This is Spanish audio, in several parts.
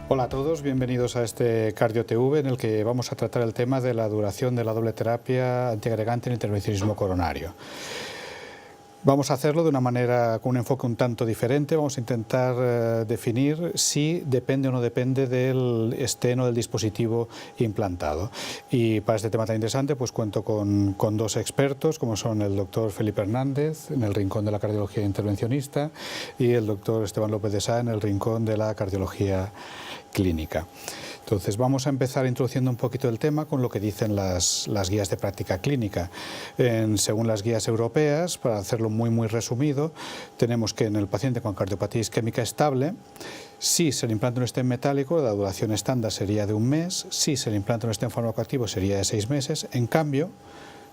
Hola a todos, bienvenidos a este Cardio TV en el que vamos a tratar el tema de la duración de la doble terapia antiagregante en el intervencionismo coronario. Vamos a hacerlo de una manera, con un enfoque un tanto diferente. Vamos a intentar definir si depende o no depende del stent o del dispositivo implantado. Y para este tema tan interesante pues cuento con dos expertos, como son el doctor Felipe Hernández, en el rincón de la cardiología intervencionista, y el doctor Esteban López de Sá, en el rincón de la cardiología clínica. Entonces vamos a empezar introduciendo un poquito el tema con lo que dicen las guías de práctica clínica. Según las guías europeas, para hacerlo muy resumido, tenemos que en el paciente con cardiopatía isquémica estable, si se le implanta un stent metálico, la duración estándar sería de 1 mes, si se le implanta un stent farmacoactivo sería de 6 meses, en cambio,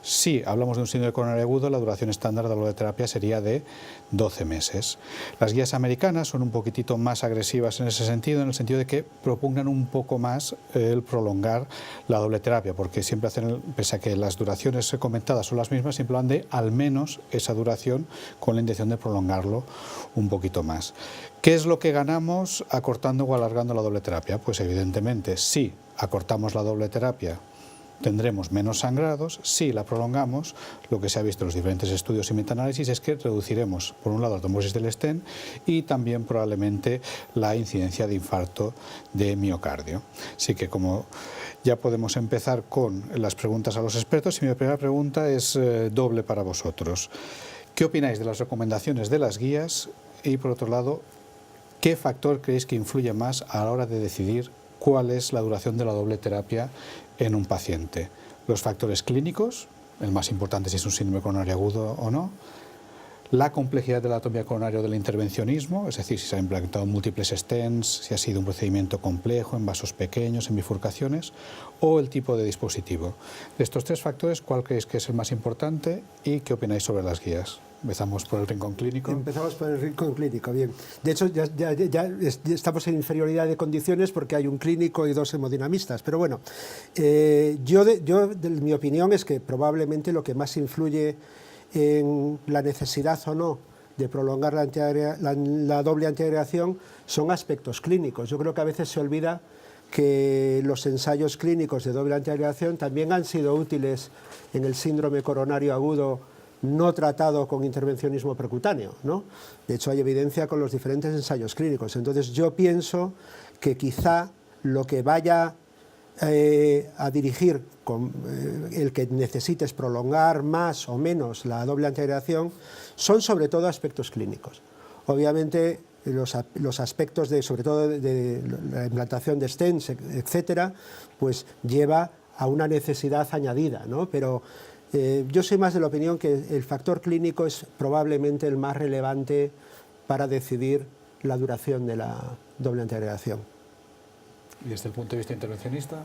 si hablamos de un síndrome coronario agudo, la duración estándar de la doble terapia sería de 12 meses. Las guías americanas son un poquitito más agresivas en ese sentido, en el sentido de que propugnan un poco más el prolongar la doble terapia, porque siempre hacen, pese a que las duraciones comentadas son las mismas, siempre hablan de al menos esa duración con la intención de prolongarlo un poquito más. ¿Qué es lo que ganamos acortando o alargando la doble terapia? Pues evidentemente, si acortamos la doble terapia, tendremos menos sangrados. Si la prolongamos, lo que se ha visto en los diferentes estudios y metaanálisis es que reduciremos, por un lado, la trombosis del stent y también probablemente la incidencia de infarto de miocardio. Así que como ya podemos empezar con las preguntas a los expertos, y mi primera pregunta es doble para vosotros. ¿Qué opináis de las recomendaciones de las guías? Y por otro lado, ¿qué factor creéis que influye más a la hora de decidir cuál es la duración de la doble terapia en un paciente? Los factores clínicos, el más importante si es un síndrome coronario agudo o no, la complejidad de la anatomía coronaria o del intervencionismo, es decir, si se han implantado múltiples stents, si ha sido un procedimiento complejo, en vasos pequeños, en bifurcaciones, o el tipo de dispositivo. De estos 3 factores, ¿cuál creéis que es el más importante y qué opináis sobre las guías? Empezamos por el rincón clínico. Empezamos por el rincón clínico, bien. De hecho, ya estamos en inferioridad de condiciones porque hay un clínico y 2 hemodinamistas. Pero bueno, mi opinión es que probablemente lo que más influye en la necesidad o no de prolongar la doble antiagregación son aspectos clínicos. Yo creo que a veces se olvida que los ensayos clínicos de doble antiagregación también han sido útiles en el síndrome coronario agudo no tratado con intervencionismo percutáneo, ¿no? De hecho, hay evidencia con los diferentes ensayos clínicos. Entonces, yo pienso que quizá lo que vaya a dirigir el que necesites prolongar más o menos la doble antiagregación son sobre todo aspectos clínicos. Obviamente, los aspectos sobre todo de la implantación de stents, etcétera, pues lleva a una necesidad añadida, ¿no? Pero yo soy más de la opinión que el factor clínico es probablemente el más relevante para decidir la duración de la doble antiagregación. ¿Y desde el punto de vista intervencionista?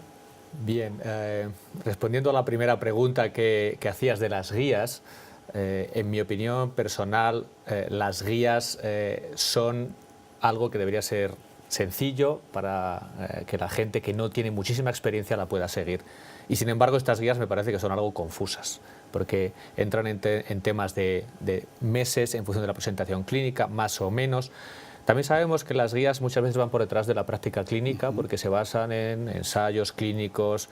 Bien, respondiendo a la primera pregunta que hacías de las guías, en mi opinión personal, las guías son algo que debería ser sencillo para que la gente que no tiene muchísima experiencia la pueda seguir. Y sin embargo, estas guías me parece que son algo confusas, porque entran en temas de meses en función de la presentación clínica, más o menos. También sabemos que las guías muchas veces van por detrás de la práctica clínica, porque se basan en ensayos clínicos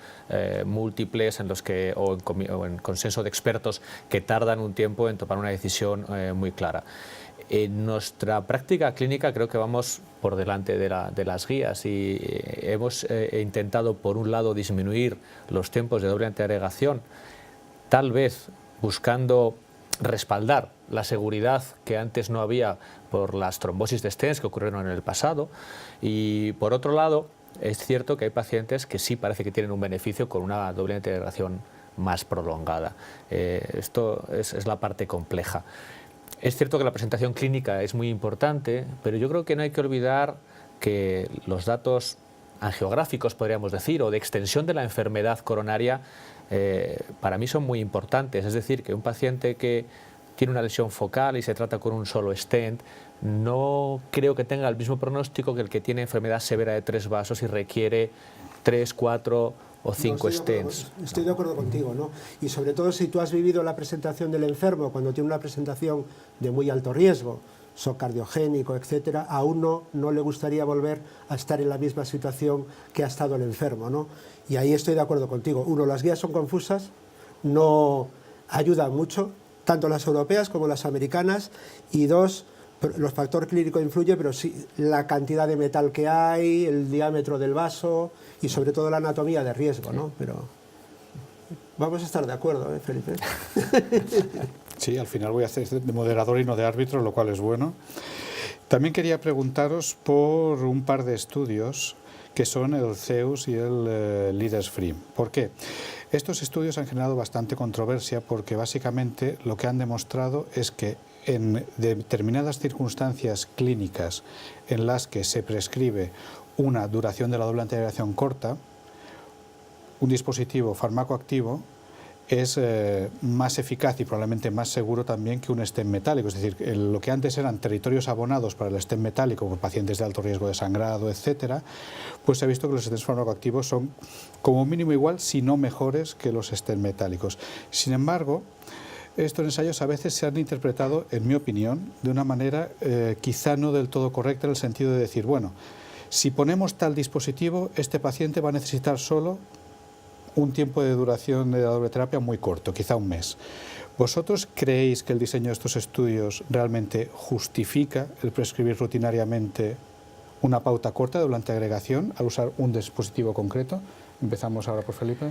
múltiples o en consenso de expertos que tardan un tiempo en tomar una decisión muy clara. En nuestra práctica clínica creo que vamos por delante de las guías y hemos intentado, por un lado, disminuir los tiempos de doble antiagregación, tal vez buscando respaldar la seguridad que antes no había por las trombosis de stents que ocurrieron en el pasado, y por otro lado es cierto que hay pacientes que sí parece que tienen un beneficio con una doble antiagregación más prolongada. Esto es la parte compleja. Es cierto que la presentación clínica es muy importante, pero yo creo que no hay que olvidar que los datos angiográficos, podríamos decir, o de extensión de la enfermedad coronaria, para mí son muy importantes. Es decir, que un paciente que tiene una lesión focal y se trata con un solo stent, no creo que tenga el mismo pronóstico que el que tiene enfermedad severa de 3 vasos y requiere 3, 4 o 5 stents. Estoy de acuerdo contigo, ¿no? Y sobre todo si tú has vivido la presentación del enfermo cuando tiene una presentación de muy alto riesgo, shock cardiogénico, etcétera, a uno no le gustaría volver a estar en la misma situación que ha estado el enfermo, ¿no? Y ahí estoy de acuerdo contigo. Uno, las guías son confusas, no ayudan mucho, tanto las europeas como las americanas, y dos, los factores clínicos influyen, pero sí la cantidad de metal que hay, el diámetro del vaso y sobre todo la anatomía de riesgo, ¿no? Pero vamos a estar de acuerdo, ¿eh, Felipe? Sí, al final voy a hacer de moderador y no de árbitro, lo cual es bueno. También quería preguntaros por un par de estudios que son el ZEUS y el Leaders Free. ¿Por qué? Estos estudios han generado bastante controversia porque básicamente lo que han demostrado es que en determinadas circunstancias clínicas en las que se prescribe una duración de la doble antiagregación corta, un dispositivo farmacoactivo es más eficaz y probablemente más seguro también que un stent metálico. Es decir, lo que antes eran territorios abonados para el stent metálico por pacientes de alto riesgo de sangrado, etcétera, pues se ha visto que los stents farmacoactivos son como mínimo igual, si no mejores que los stent metálicos. Sin embargo, estos ensayos a veces se han interpretado, en mi opinión, de una manera quizá no del todo correcta, en el sentido de decir, bueno, si ponemos tal dispositivo, este paciente va a necesitar solo un tiempo de duración de la doble terapia muy corto, quizá un mes. ¿Vosotros creéis que el diseño de estos estudios realmente justifica el prescribir rutinariamente una pauta corta de doble antiagregación al usar un dispositivo concreto? Empezamos ahora por Felipe.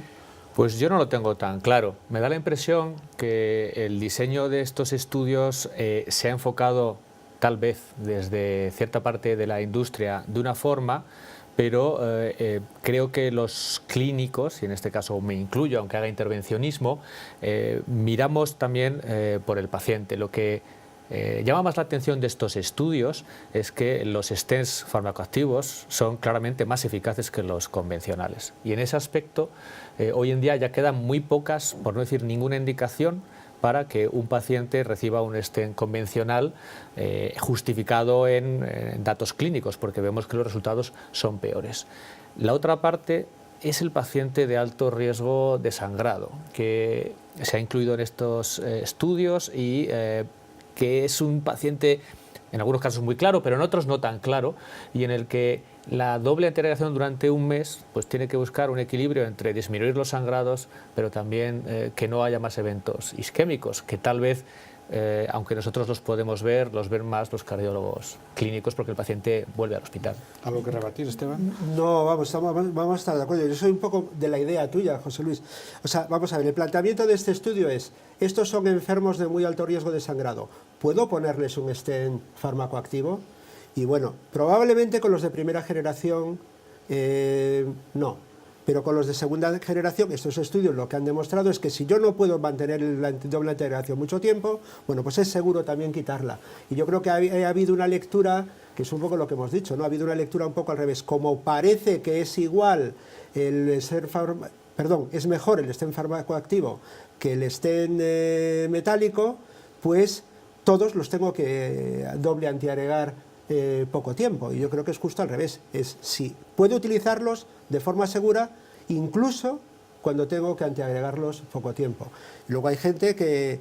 Pues yo no lo tengo tan claro. Me da la impresión que el diseño de estos estudios se ha enfocado tal vez desde cierta parte de la industria de una forma, pero creo que los clínicos, y en este caso me incluyo, aunque haga intervencionismo, miramos también por el paciente. Lo que llama más la atención de estos estudios es que los stents farmacoactivos son claramente más eficaces que los convencionales. Y en ese aspecto, hoy en día ya quedan muy pocas, por no decir ninguna indicación, para que un paciente reciba un stent convencional justificado en datos clínicos, porque vemos que los resultados son peores. La otra parte es el paciente de alto riesgo de sangrado, que se ha incluido en estos estudios y que es un paciente, en algunos casos muy claro, pero en otros no tan claro, y en el que la doble antiagregación durante un mes pues tiene que buscar un equilibrio entre disminuir los sangrados, pero también que no haya más eventos isquémicos, que tal vez, aunque nosotros los podemos ver, los ven más los cardiólogos clínicos porque el paciente vuelve al hospital. ¿Algo que rebatir, Esteban? No, vamos a estar de acuerdo. Yo soy un poco de la idea tuya, José Luis. O sea, vamos a ver, el planteamiento de este estudio es, estos son enfermos de muy alto riesgo de sangrado, ¿puedo ponerles un stent farmacoactivo? Y bueno, probablemente con los de primera generación no, pero con los de segunda generación, estos estudios lo que han demostrado es que si yo no puedo mantener la doble antiagregación mucho tiempo, bueno, pues es seguro también quitarla. Y yo creo que ha habido una lectura, que es un poco lo que hemos dicho, ¿no? Ha habido una lectura un poco al revés. Como parece que es igual es mejor el stent farmacoactivo que el stent metálico, pues todos los tengo que doble antiagregar poco tiempo, y yo creo que es justo al revés, es si puedo utilizarlos de forma segura, incluso cuando tengo que antiagregarlos poco tiempo. Luego hay gente que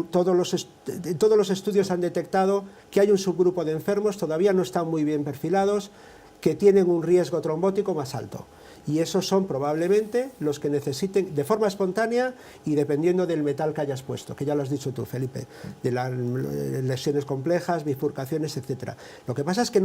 todos los estudios han detectado que hay un subgrupo de enfermos, todavía no están muy bien perfilados, que tienen un riesgo trombótico más alto. Y esos son probablemente los que necesiten de forma espontánea y dependiendo del metal que hayas puesto, que ya lo has dicho tú, Felipe, de las lesiones complejas, bifurcaciones, etc. Lo que pasa es que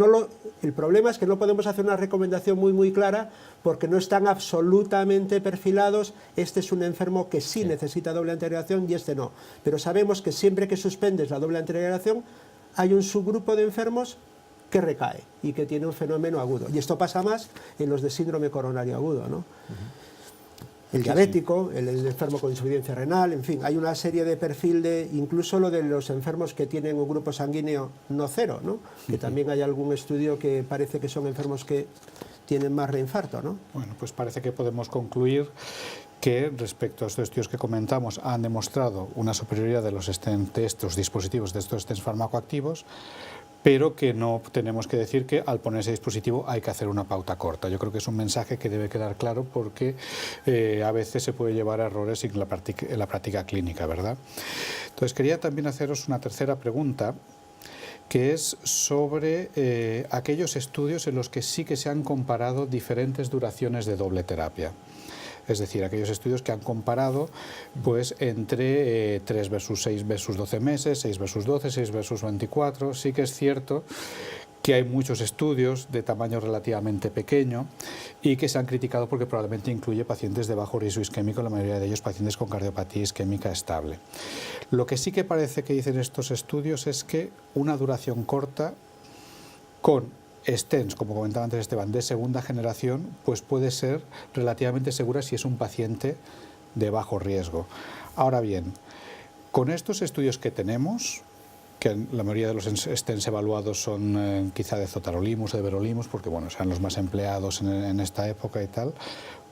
el problema es que no podemos hacer una recomendación muy clara porque no están absolutamente perfilados. Este es un enfermo que sí necesita doble antiagregación y este no. Pero sabemos que siempre que suspendes la doble antiagregación hay un subgrupo de enfermos que recae y que tiene un fenómeno agudo. Y esto pasa más en los de síndrome coronario agudo, ¿no? El diabético, el enfermo con insuficiencia renal, en fin, hay una serie de perfil incluso lo de los enfermos que tienen un grupo sanguíneo no cero, ¿no? Que también hay algún estudio que parece que son enfermos que tienen más reinfarto, ¿no? Bueno, pues parece que podemos concluir que respecto a estos estudios que comentamos han demostrado una superioridad de estos dispositivos, de estos stents farmacoactivos, pero que no tenemos que decir que al poner ese dispositivo hay que hacer una pauta corta. Yo creo que es un mensaje que debe quedar claro porque a veces se puede llevar a errores en la práctica clínica, ¿verdad? Entonces quería también haceros una tercera pregunta que es sobre aquellos estudios en los que sí que se han comparado diferentes duraciones de doble terapia. Es decir, aquellos estudios que han comparado pues, entre 3 versus 6 versus 12 meses, 6 versus 12, 6 versus 24. Sí que es cierto que hay muchos estudios de tamaño relativamente pequeño y que se han criticado porque probablemente incluye pacientes de bajo riesgo isquémico, la mayoría de ellos pacientes con cardiopatía isquémica estable. Lo que sí que parece que dicen estos estudios es que una duración corta con stents, como comentaba antes Esteban, de segunda generación, pues puede ser relativamente segura si es un paciente de bajo riesgo. Ahora bien, con estos estudios que tenemos, que la mayoría de los stents evaluados son quizá de zotarolimus o de verolimus, porque bueno, sean los más empleados en esta época y tal,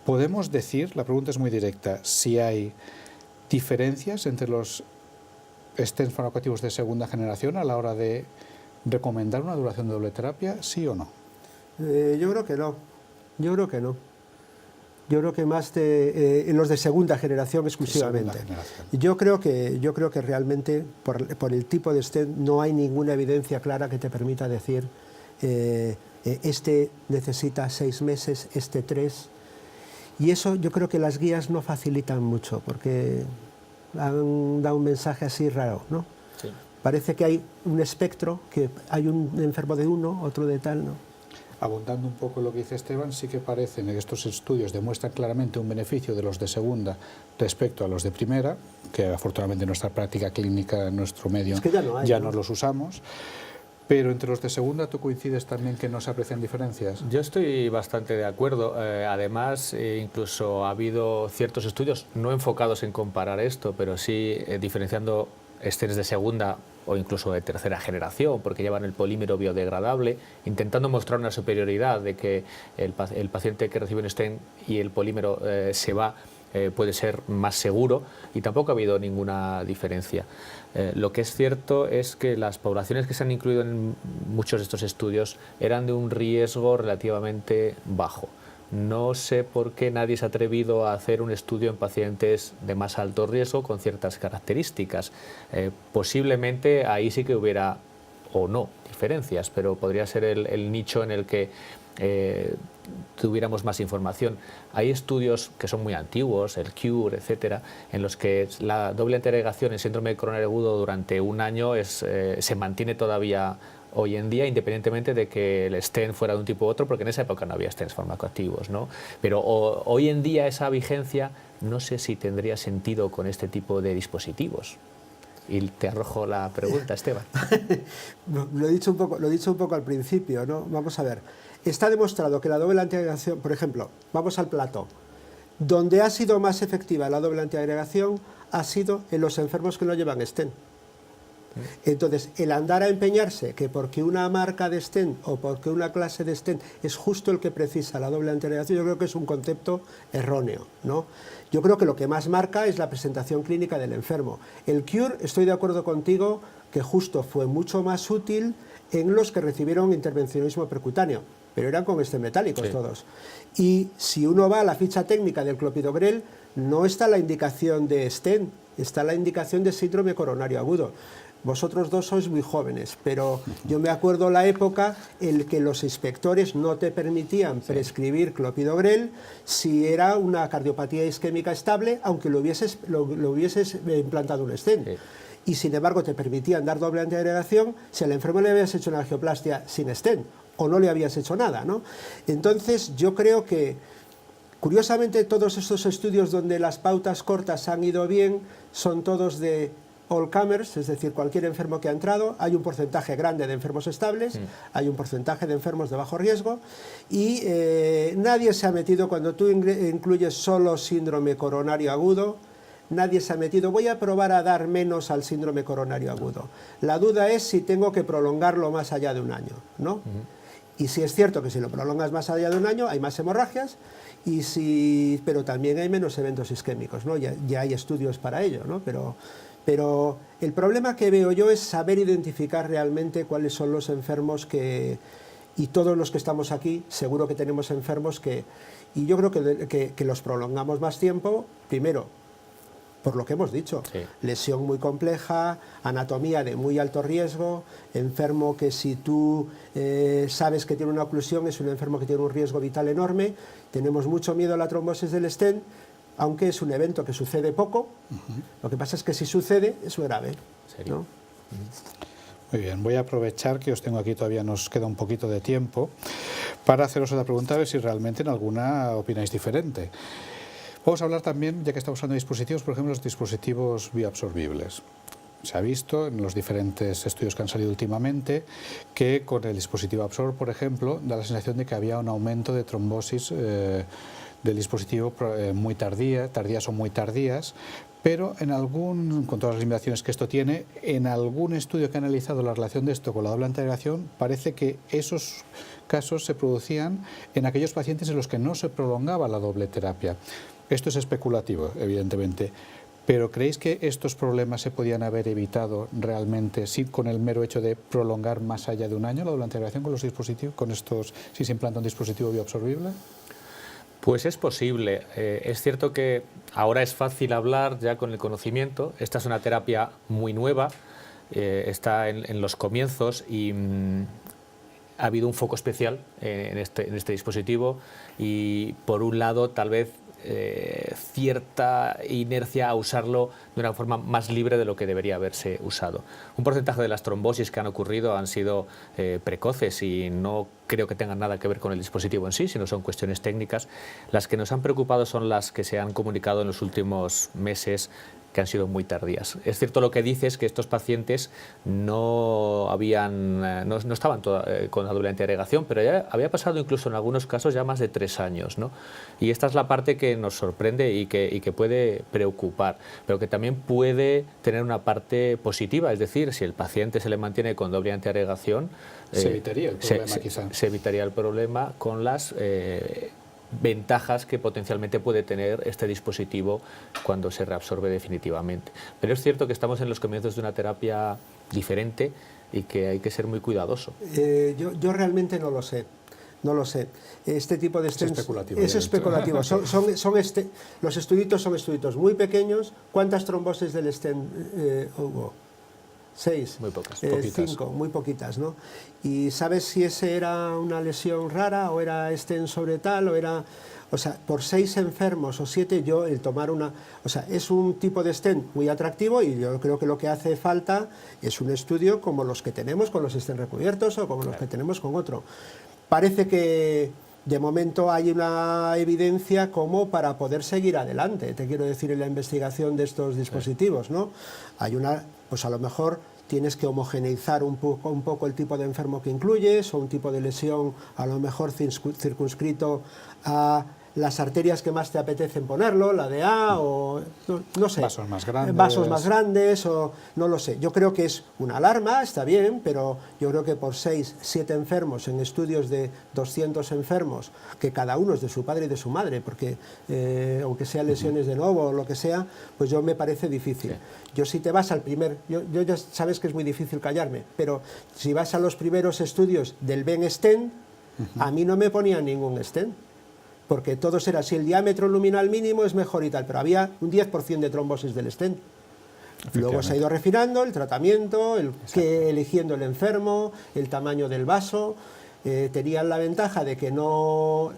podemos decir, la pregunta es muy directa, si hay diferencias entre los stents farmacoactivos de segunda generación a la hora de recomendar una duración de doble terapia, ¿sí o no? Yo creo que no. Yo creo que no. Yo creo que más en los de segunda generación exclusivamente. Yo creo que realmente por el tipo de stent no hay ninguna evidencia clara que te permita decir este necesita 6 meses, este 3. Y eso yo creo que las guías no facilitan mucho porque han dado un mensaje así raro, ¿no? Sí. Parece que hay un espectro, que hay un enfermo de uno, otro de tal, ¿no? Abundando un poco lo que dice Esteban, sí que parece que estos estudios demuestran claramente un beneficio de los de segunda respecto a los de primera, que afortunadamente en nuestra práctica clínica, en nuestro medio, es que ya no los usamos. Pero entre los de segunda, ¿tú coincides también que no se aprecian diferencias? Yo estoy bastante de acuerdo. Además, incluso ha habido ciertos estudios no enfocados en comparar esto, pero sí diferenciando stents de segunda o incluso de tercera generación, porque llevan el polímero biodegradable, intentando mostrar una superioridad de que el paciente que recibe un stent y el polímero se va, puede ser más seguro, y tampoco ha habido ninguna diferencia. Lo que es cierto es que las poblaciones que se han incluido en muchos de estos estudios eran de un riesgo relativamente bajo. No sé por qué nadie se ha atrevido a hacer un estudio en pacientes de más alto riesgo con ciertas características. Posiblemente ahí sí que hubiera, o no, diferencias, pero podría ser el nicho en el que tuviéramos más información. Hay estudios que son muy antiguos, el CURE, etcétera, en los que la doble antiagregación en síndrome coronario agudo durante un año se mantiene todavía hoy en día, independientemente de que el stent fuera de un tipo u otro, porque en esa época no había stents farmacoactivos, ¿no? Pero hoy en día esa vigencia no sé si tendría sentido con este tipo de dispositivos. Y te arrojo la pregunta, Esteban. Lo he dicho un poco al principio, ¿no? Vamos a ver. Está demostrado que la doble antiagregación, por ejemplo, vamos al plato, donde ha sido más efectiva la doble antiagregación ha sido en los enfermos que no llevan stent. Entonces, el andar a empeñarse que porque una marca de stent o porque una clase de stent es justo el que precisa la doble antiagregación, yo creo que es un concepto erróneo, ¿no? Yo creo que lo que más marca es la presentación clínica del enfermo. El CURE, estoy de acuerdo contigo, que justo fue mucho más útil en los que recibieron intervencionismo percutáneo, pero eran con stent metálicos, sí, todos. Y si uno va a la ficha técnica del clopidogrel, no está la indicación de stent, está la indicación de síndrome coronario agudo. Vosotros dos sois muy jóvenes, pero yo me acuerdo la época en que los inspectores no te permitían prescribir clopidogrel si era una cardiopatía isquémica estable, aunque lo hubieses implantado un stent. Sí. Y sin embargo te permitían dar doble antiagregación si al enfermo le habías hecho una angioplastia sin stent o no le habías hecho nada, ¿no? Entonces yo creo que, curiosamente, todos estos estudios donde las pautas cortas han ido bien son todos de all comers, es decir, cualquier enfermo que ha entrado. Hay un porcentaje grande de enfermos estables, hay un porcentaje de enfermos de bajo riesgo y nadie se ha metido, cuando tú incluyes solo síndrome coronario agudo, nadie se ha metido, voy a probar a dar menos al síndrome coronario agudo. La duda es si tengo que prolongarlo más allá de un año, ¿no? Y si es cierto que si lo prolongas más allá de un año hay más hemorragias, pero también hay menos eventos isquémicos, ¿no? Ya hay estudios para ello, ¿no? Pero el problema que veo yo es saber identificar realmente cuáles son los enfermos y todos los que estamos aquí, seguro que tenemos enfermos y yo creo que los prolongamos más tiempo, primero, por lo que hemos dicho. Sí. Lesión muy compleja, anatomía de muy alto riesgo, enfermo que si tú sabes que tiene una oclusión es un enfermo que tiene un riesgo vital enorme. Tenemos mucho miedo a la trombosis del stent, aunque es un evento que sucede poco. Lo que pasa es que si sucede es muy grave, ¿Serio? ¿no? Muy bien, voy a aprovechar que os tengo aquí, todavía nos queda un poquito de tiempo, para haceros otra pregunta, a ver si realmente en alguna opináis diferente. Vamos a hablar también, ya que estamos hablando de dispositivos, por ejemplo, los dispositivos bioabsorbibles. Se ha visto en los diferentes estudios que han salido últimamente que con el dispositivo Absorb, por ejemplo, da la sensación de que había un aumento de trombosis del dispositivo muy tardías o muy tardías, pero con todas las limitaciones que esto tiene, en algún estudio que ha analizado la relación de esto con la doble antiagregación, parece que esos casos se producían en aquellos pacientes en los que no se prolongaba la doble terapia. Esto es especulativo, evidentemente, pero ¿creéis que estos problemas se podían haber evitado realmente con el mero hecho de prolongar más allá de un año la doble antiagregación con los dispositivos, si se implanta un dispositivo bioabsorbible? Pues es posible. Es cierto que ahora es fácil hablar ya con el conocimiento. Esta es una terapia muy nueva, está en los comienzos y ha habido un foco especial en este dispositivo y por un lado tal vez cierta inercia a usarlo de una forma más libre de lo que debería haberse usado. Un porcentaje de las trombosis que han ocurrido han sido precoces y no creo que tengan nada que ver con el dispositivo en sí, sino son cuestiones técnicas. Las que nos han preocupado son las que se han comunicado en los últimos meses, que han sido muy tardías. Es cierto lo que dices, que estos pacientes no estaban con la doble antiagregación, pero ya había pasado incluso en algunos casos ya más de 3 años, ¿no? Y esta es la parte que nos sorprende y que puede preocupar, pero que también puede tener una parte positiva, es decir, si el paciente se le mantiene con doble antiagregación, se evitaría el problema, quizá. Se evitaría el problema con las ventajas que potencialmente puede tener este dispositivo cuando se reabsorbe definitivamente. Pero es cierto que estamos en los comienzos de una terapia diferente y que hay que ser muy cuidadoso. Yo realmente no lo sé. No lo sé. Este tipo de stents es especulativo. Los estudios son estudios muy pequeños. ¿Cuántas trombosis del stent hubo? 6. Muy pocas. 5, muy poquitas, ¿no? ¿Y sabes si ese era una lesión rara o era stent sobre tal o era... O sea, por 6 enfermos o 7, el tomar una... O sea, es un tipo de stent muy atractivo y yo creo que lo que hace falta es un estudio como los que tenemos con los stents recubiertos o como los que tenemos con otro. Parece que de momento hay una evidencia como para poder seguir adelante, te quiero decir, en la investigación de estos dispositivos, ¿no? Hay pues a lo mejor tienes que homogeneizar un poco el tipo de enfermo que incluyes o un tipo de lesión a lo mejor circunscrito a las arterias que más te apetecen ponerlo, la de A o no sé. Vasos más grandes o no lo sé. Yo creo que es una alarma, está bien, pero yo creo que por 6, 7 enfermos en estudios de 200 enfermos, que cada uno es de su padre y de su madre, porque aunque sean lesiones de nuevo o lo que sea, pues yo me parece difícil. Sí. Yo si te vas al yo ya sabes que es muy difícil callarme, pero si vas a los primeros estudios del Ben Stent, a mí no me ponían ningún stent, porque todos era si el diámetro luminal mínimo es mejor y tal, pero había un 10% de trombosis del stent. Luego se ha ido refinando el tratamiento, eligiendo el enfermo, el tamaño del vaso. Tenían la ventaja de que no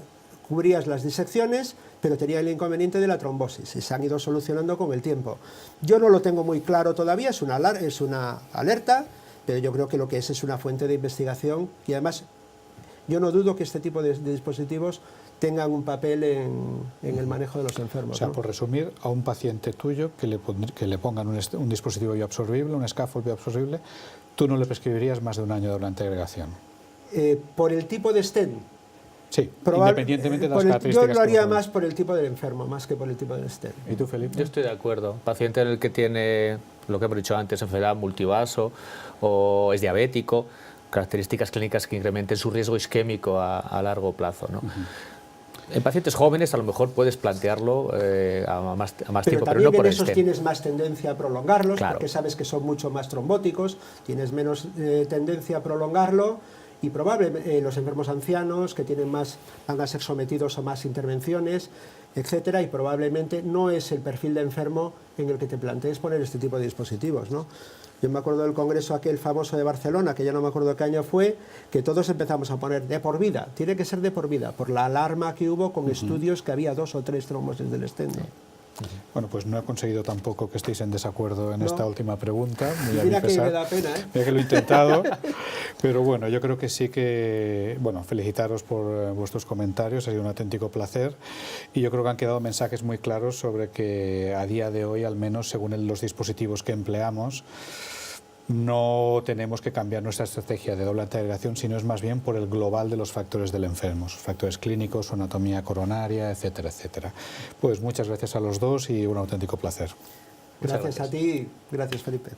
cubrías las disecciones, pero tenía el inconveniente de la trombosis y se han ido solucionando con el tiempo. Yo no lo tengo muy claro todavía, es una alerta, pero yo creo que lo que es una fuente de investigación y además yo no dudo que este tipo de dispositivos tengan un papel en el manejo de los enfermos. O sea, ¿no? por resumir, a un paciente tuyo que le pongan un dispositivo bioabsorbible, un scaffold bioabsorbible, tú no le prescribirías más de un año de doble antiagregación. Por el tipo de stent. Sí, independientemente de las características. Yo lo haría más por el tipo del enfermo, más que por el tipo del stent. ¿Y tú, Felipe? Yo estoy de acuerdo. Paciente en el que tiene, lo que hemos dicho antes, enfermedad multivaso o es diabético, características clínicas que incrementen su riesgo isquémico a largo plazo, ¿no? En pacientes jóvenes a lo mejor puedes plantearlo a más tiempo, pero no por el stent. Esos tienes más tendencia a prolongarlos, claro, porque sabes que son mucho más trombóticos, tienes menos tendencia a prolongarlo y probablemente los enfermos ancianos que van a ser sometidos a más intervenciones, etcétera, y probablemente no es el perfil de enfermo en el que te plantees poner este tipo de dispositivos, ¿no? Yo me acuerdo del congreso aquel famoso de Barcelona, que ya no me acuerdo qué año fue, que todos empezamos a poner de por vida, tiene que ser de por vida, por la alarma que hubo con estudios que había 2 o 3 trombosis del esteno. Bueno, pues no he conseguido tampoco que estéis en desacuerdo en esta última pregunta. Muy Mira a mi que pesar. me da pena, ¿eh? Mira que lo he intentado, pero bueno, yo creo que sí que, bueno, felicitaros por vuestros comentarios, ha sido un auténtico placer y yo creo que han quedado mensajes muy claros sobre que a día de hoy, al menos según los dispositivos que empleamos, no tenemos que cambiar nuestra estrategia de doble antiagregación, sino es más bien por el global de los factores del enfermo, sus factores clínicos, su anatomía coronaria, etcétera, etcétera. Pues muchas gracias a los dos y un auténtico placer. Gracias a ti, gracias Felipe.